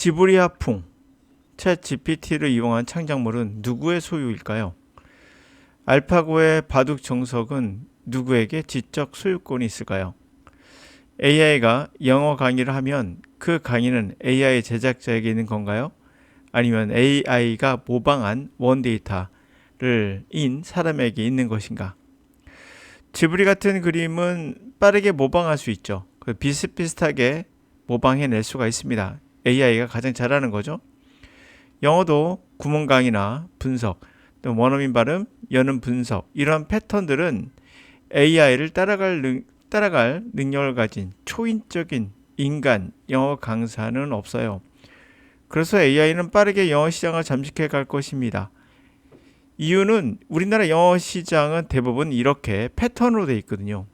지브리아풍, 챗 GPT를 이용한 창작물은 누구의 소유일까요? 알파고의 바둑 정석은 누구에게 지적 소유권이 있을까요? AI가 영어 강의를 하면 그 강의는 AI 제작자에게 있는 건가요? 아니면 AI가 모방한 원데이터를 인 사람에게 있는 것인가? 지브리 같은 그림은 빠르게 모방할 수 있죠. 비슷비슷하게 모방해낼 수가 있습니다. AI가 가장 잘하는 거죠. 영어도 구문강의나 분석, 또 원어민 발음, 연음 분석 이런 패턴들은 AI를 따라갈 능력을 가진 초인적인 인간 영어 강사는 없어요. 그래서 AI는 빠르게 영어 시장을 잠식해 갈 것입니다. 이유는 우리나라 영어 시장은 대부분 이렇게 패턴으로 되어 있거든요.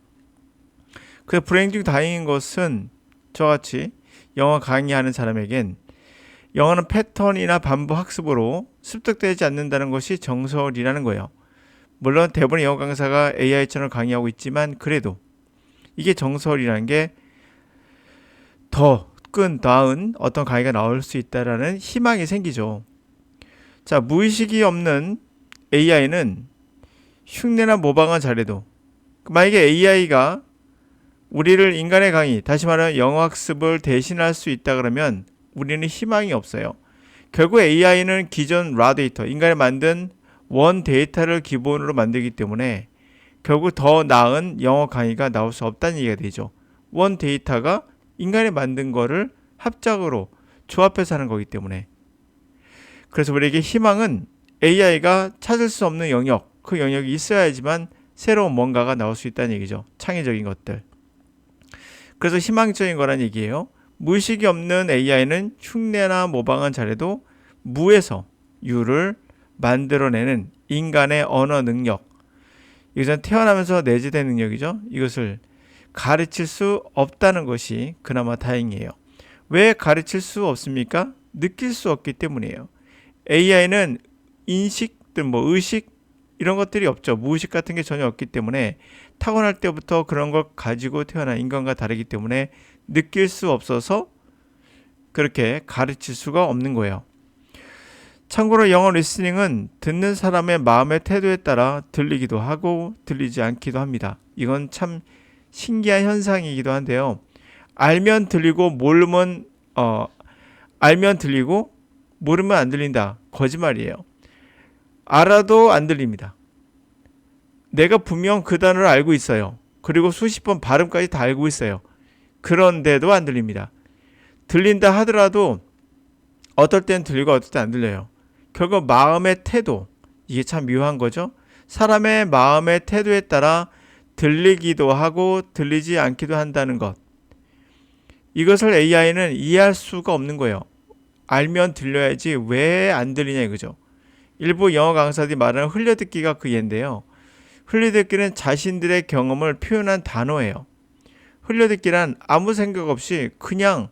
그래서 불행 중 다행인 것은 저같이 영어 강의하는 사람에겐 영어는 패턴이나 반복 학습으로 습득되지 않는다는 것이 정설이라는 거예요. 물론 대부분의 영어 강사가 AI처럼 강의하고 있지만 그래도 이게 정설이라는 게 더 나은 어떤 강의가 나올 수 있다라는 희망이 생기죠. 자, 무의식이 없는 AI는 흉내나 모방은 잘해도 만약에 AI가 우리를 인간의 강의, 다시 말하면 영어 학습을 대신할 수 있다 그러면 우리는 희망이 없어요. 결국 AI는 기존 라 데이터, 인간이 만든 원 데이터를 기본으로 만들기 때문에 결국 더 나은 영어 강의가 나올 수 없다는 얘기가 되죠. 원 데이터가 인간이 만든 거를 합작으로 조합해서 하는 거기 때문에. 그래서 우리에게 희망은 AI가 찾을 수 없는 영역, 그 영역이 있어야지만 새로운 뭔가가 나올 수 있다는 얘기죠. 창의적인 것들. 그래서 희망적인 거란 얘기예요. 무의식이 없는 AI는 흉내나 모방은 잘해도 무에서 유를 만들어내는 인간의 언어 능력, 이것은 태어나면서 내재된 능력이죠. 이것을 가르칠 수 없다는 것이 그나마 다행이에요. 왜 가르칠 수 없습니까? 느낄 수 없기 때문이에요. AI는 인식들, 의식 이런 것들이 없죠. 무의식 같은 게 전혀 없기 때문에 타고날 때부터 그런 걸 가지고 태어난 인간과 다르기 때문에 느낄 수 없어서 그렇게 가르칠 수가 없는 거예요. 참고로 영어 리스닝은 듣는 사람의 마음의 태도에 따라 들리기도 하고 들리지 않기도 합니다. 이건 참 신기한 현상이기도 한데요. 알면 들리고 알면 들리고 모르면 안 들린다. 거짓말이에요. 알아도 안 들립니다. 내가 분명 그 단어를 알고 있어요. 그리고 수십 번 발음까지 다 알고 있어요. 그런데도 안 들립니다. 들린다 하더라도 어떨 땐 들리고 어떨 땐 안 들려요. 결국 마음의 태도, 이게 참 묘한 거죠. 사람의 마음의 태도에 따라 들리기도 하고 들리지 않기도 한다는 것. 이것을 AI는 이해할 수가 없는 거예요. 알면 들려야지 왜 안 들리냐 이거죠. 일부 영어 강사들이 말하는 흘려듣기가 그 예인데요. 흘려듣기는 자신들의 경험을 표현한 단어예요. 흘려듣기란 아무 생각 없이 그냥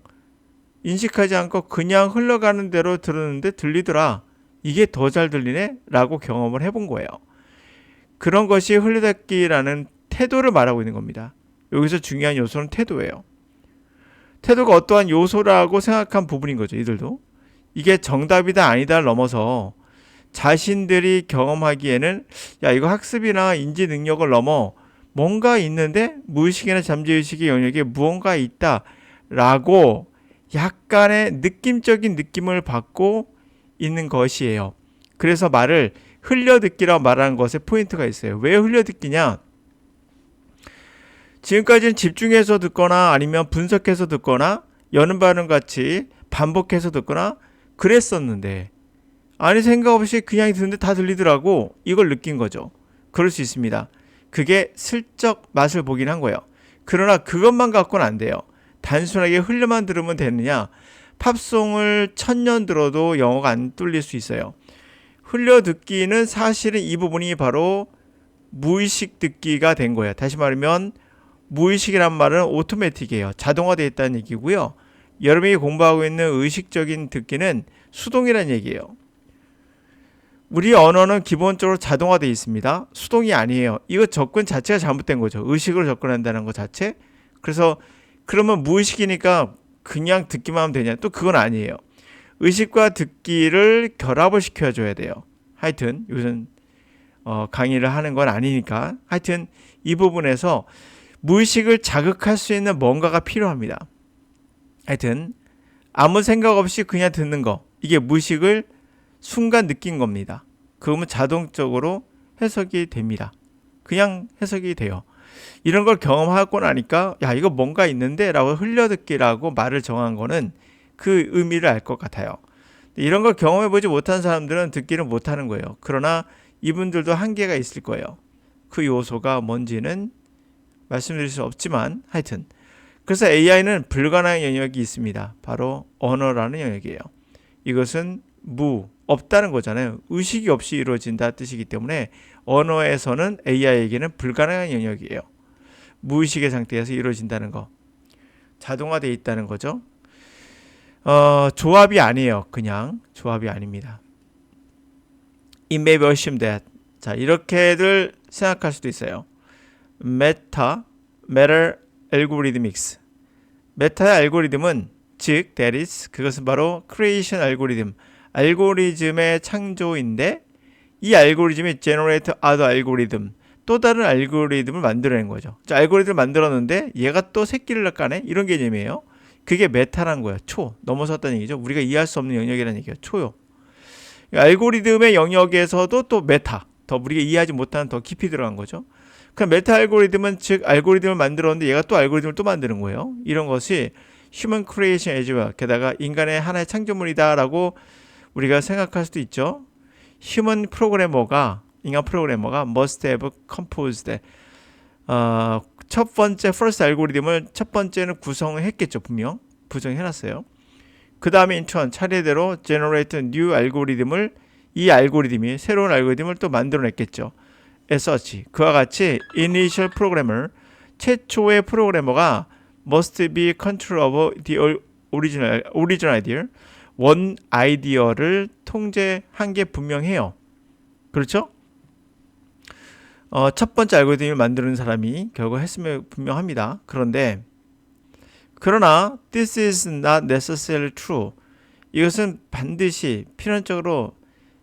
인식하지 않고 그냥 흘러가는 대로 들었는데 들리더라. 이게 더 잘 들리네? 라고 경험을 해본 거예요. 그런 것이 흘려듣기라는 태도를 말하고 있는 겁니다. 여기서 중요한 요소는 태도예요. 태도가 어떠한 요소라고 생각한 부분인 거죠. 이들도. 이게 정답이다 아니다를 넘어서 자신들이 경험하기에는 야 이거 학습이나 인지 능력을 넘어 뭔가 있는데 무의식이나 잠재의식의 영역에 무언가 있다라고 약간의 느낌적인 느낌을 받고 있는 것이에요. 그래서 말을 흘려듣기라고 말하는 것에 포인트가 있어요. 왜 흘려듣기냐? 지금까지는 집중해서 듣거나 아니면 분석해서 듣거나 여는 발음 같이 반복해서 듣거나 그랬었는데 아니 생각 없이 그냥 듣는데 다 들리더라고. 이걸 느낀 거죠. 그럴 수 있습니다. 그게 슬쩍 맛을 보긴 한 거예요. 그러나 그것만 갖고는 안 돼요. 단순하게 흘려만 들으면 되느냐? 팝송을 1000년 들어도 영어가 안 뚫릴 수 있어요. 흘려 듣기는 사실은 이 부분이 바로 무의식 듣기가 된 거예요. 다시 말하면 무의식이란 말은 오토매틱이에요. 자동화되어 있다는 얘기고요. 여러분이 공부하고 있는 의식적인 듣기는 수동이라는 얘기예요. 우리 언어는 기본적으로 자동화되어 있습니다. 수동이 아니에요. 이거 접근 자체가 잘못된 거죠. 의식으로 접근한다는 것 자체. 그래서 그러면 무의식이니까 그냥 듣기만 하면 되냐? 또 그건 아니에요. 의식과 듣기를 결합을 시켜줘야 돼요. 하여튼 이것은 강의를 하는 건 아니니까 하여튼 이 부분에서 무의식을 자극할 수 있는 뭔가가 필요합니다. 하여튼 아무 생각 없이 그냥 듣는 거, 이게 무의식을 순간 느낀 겁니다. 그러면 자동적으로 해석이 됩니다. 그냥 해석이 돼요. 이런 걸 경험하고 나니까 야 이거 뭔가 있는데 라고 흘려듣기라고 말을 정한 거는 그 의미를 알 것 같아요. 이런 걸 경험해보지 못한 사람들은 듣기를 못하는 거예요. 그러나 이분들도 한계가 있을 거예요. 그 요소가 뭔지는 말씀드릴 수 없지만 하여튼 그래서 AI는 불가능한 영역이 있습니다. 바로 언어라는 영역이에요. 이것은 없다는 거잖아요. 의식이 없이 이루어진다 뜻이기 때문에 언어에서는 AI에게는 불가능한 영역이에요. 무의식의 상태에서 이루어진다는 거. 자동화되어 있다는 거죠. 조합이 아니에요. 그냥 조합이 아닙니다. It may be assumed that. 자, 이렇게들 생각할 수도 있어요. Matter Algorithmics. 메타의 알고리즘은 즉, that is, 그것은 바로 creation 알고리즘, 알고리즘의 창조인데 이 알고리즘이 generate other 알고리즘, 또 다른 알고리즘을 만들어낸 거죠. 자, 알고리즘을 만들었는데 얘가 또 새끼를 까네? 이런 개념이에요. 그게 메타란 거예요. 초, 넘어섰다는 얘기죠. 우리가 이해할 수 없는 영역이라는 얘기예요. 초요. 알고리즘의 영역에서도 또 메타, 더 우리가 이해하지 못하는 더 깊이 들어간 거죠. 그럼 메타 알고리즘은 즉 알고리즘을 만들었는데 얘가 또 알고리즘을 또 만드는 거예요. 이런 것이 휴먼 크리에이션 에이지와 게다가 인간의 하나의 창조물이다라고 우리가 생각할 수도 있죠. 인간 프로그래머가 must have composed 첫 번째 first 알고리즘을 첫 번째는 구성했겠죠. 분명 구성해놨어요. 그 다음에 인천 차례대로 generate new 알고리즘을 이 알고리즘이 새로운 알고리즘을 또 만들어냈겠죠. as such 그와 같이 initial programmer 최초의 프로그래머가 must be control of the original idea 원 아이디어를 통제한 게 분명해요. 그렇죠? 첫 번째 알고리즘을 만드는 사람이 결국 했으면 분명합니다. 그러나 this is not necessarily true. 이것은 반드시 필연적으로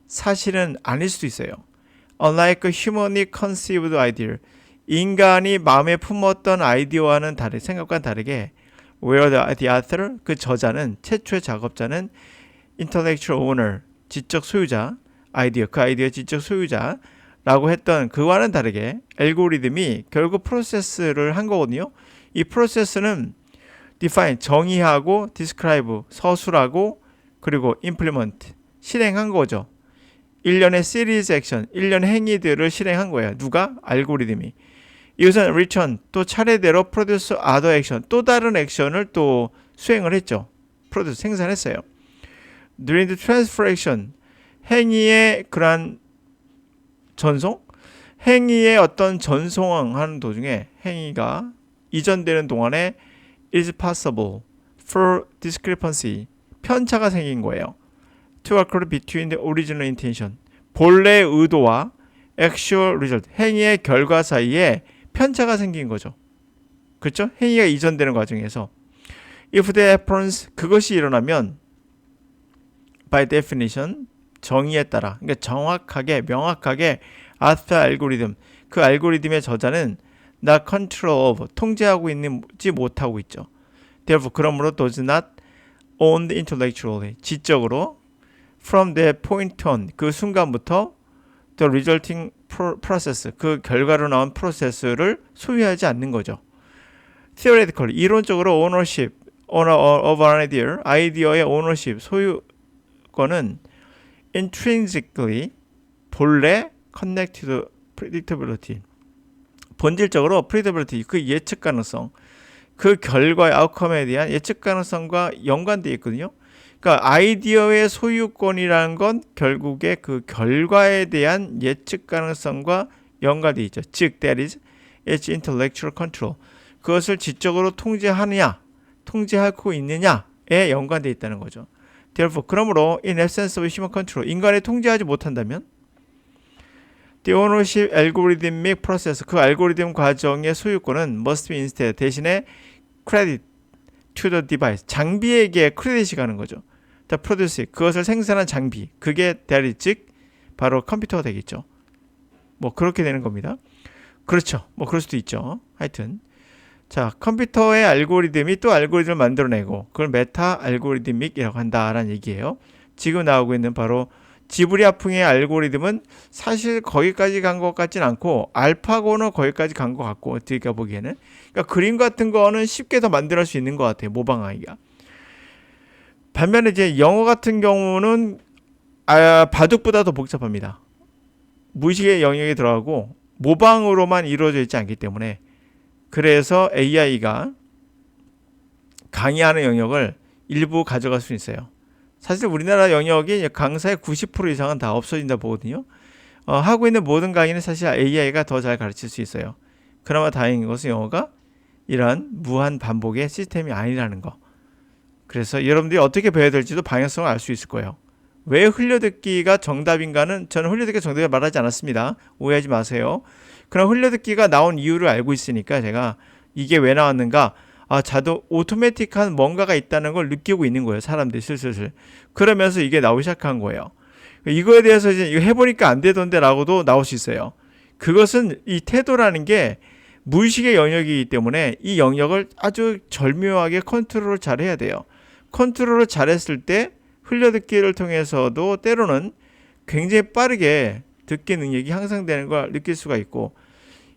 사실은 아닐 수도 있어요. Unlike humanly conceived idea, 인간이 마음에 품었던 아이디어와는 생각과는 다르게 where the author, 그 저자는 최초의 작업자는 intellectual owner, 지적 소유자, 그 아이디어 지적 소유자라고 했던 그와는 다르게 알고리즘이 결국 프로세스를 한 거거든요. 이 프로세스는 define, 정의하고 describe, 서술하고 그리고 implement, 실행한 거죠. 일련의 시리즈 액션, 일련의 행위들을 실행한 거예요. 누가? 알고리즘이. 이것은 return, 또 차례대로 produce other action, 또 다른 액션을 또 수행을 했죠. produce, 생산했어요. during the transfer action, 행위의 그러한 전송? 행위의 어떤 전송하는 도중에 행위가 이전되는 동안에 is possible for discrepancy, 편차가 생긴 거예요. to occur between the original intention, 본래의 의도와 actual result, 행위의 결과 사이에 편차가 생긴 거죠. 그렇죠? 행위가 이전되는 과정에서 if the happens, 그것이 일어나면 by definition, 정의에 따라, 그러니까 정확하게 명확하게 author 알고리즘, 그 알고리즘의 저자는 not control of, 통제하고 있지 못하고 있죠. therefore, 그러므로 does not owned intellectually, 지적으로 from that point on, 그 순간부터 the resulting process, 그 결과로 나온 프로세스를 소유하지 않는 거죠. theoretically, 이론적으로 ownership of an idea, 아이디어의 ownership, 소유권은 intrinsically, 본래 connected to predictability, 본질적으로 predictability, 그 예측 가능성, 그 결과의 아웃컴에 대한 예측 가능성과 연관되어 있거든요. 그러니까 아이디어의 소유권이라는 건 결국에 그 결과에 대한 예측 가능성과 연관되어 있죠. 즉, that is its intellectual control. 그것을 지적으로 통제하느냐, 통제하고 있느냐에 연관되어 있다는 거죠. Therefore, 그러므로 in absence of human control, 인간이 통제하지 못한다면 the ownership algorithmic process, 그 알고리즘 과정의 소유권은 must be instead, 대신에 credit to the device, 장비에게 크레딧이 가는 거죠. the produce, 그것을 생산한 장비, 그게 대리 즉 바로 컴퓨터가 되겠죠. 뭐 그렇게 되는 겁니다. 그렇죠. 뭐 그럴 수도 있죠. 하여튼 자, 컴퓨터의 알고리즘이 또 알고리즘을 만들어내고 그걸 메타 알고리즘이라고 한다라는 얘기예요. 지금 나오고 있는 바로 지브리아풍의 알고리즘은 사실 거기까지 간 것 같진 않고 알파고는 거기까지 간 것 같고 제가 보기에는 그러니까 그림 같은 거는 쉽게 더 만들 수 있는 것 같아요. 모방하기가. 반면에 이제 영어 같은 경우는 바둑보다 더 복잡합니다. 무의식의 영역에 들어가고 모방으로만 이루어져 있지 않기 때문에 그래서 AI가 강의하는 영역을 일부 가져갈 수 있어요. 사실 우리나라 영역이 강사의 90% 이상은 다 없어진다 보거든요. 하고 있는 모든 강의는 사실 AI가 더 잘 가르칠 수 있어요. 그나마 다행인 것은 영어가 이러한 무한 반복의 시스템이 아니라는 거. 그래서 여러분들이 어떻게 배워야 될지도 방향성을 알 수 있을 거예요. 왜 흘려듣기가 정답인가는 저는 흘려듣기가 정답을 말하지 않았습니다. 오해하지 마세요. 그럼 흘려듣기가 나온 이유를 알고 있으니까 제가 이게 왜 나왔는가 자동 오토매틱한 뭔가가 있다는 걸 느끼고 있는 거예요. 사람들이 슬슬. 그러면서 이게 나오기 시작한 거예요. 이거에 대해서 이제 이거 해보니까 안 되던데 라고도 나올 수 있어요. 그것은 이 태도라는 게 무의식의 영역이기 때문에 이 영역을 아주 절묘하게 컨트롤을 잘 해야 돼요. 컨트롤을 잘했을 때 흘려듣기를 통해서도 때로는 굉장히 빠르게 듣기 능력이 향상되는 걸 느낄 수가 있고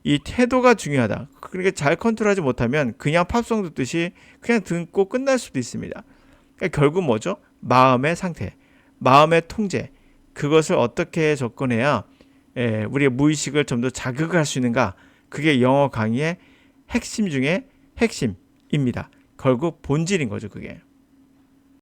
이 태도가 중요하다. 그러니까 잘 컨트롤하지 못하면 그냥 팝송 듣듯이 그냥 듣고 끝날 수도 있습니다. 그러니까 결국 뭐죠? 마음의 상태, 마음의 통제, 그것을 어떻게 접근해야 우리의 무의식을 좀 더 자극할 수 있는가? 그게 영어 강의의 핵심 중에 핵심입니다. 결국 본질인 거죠, 그게.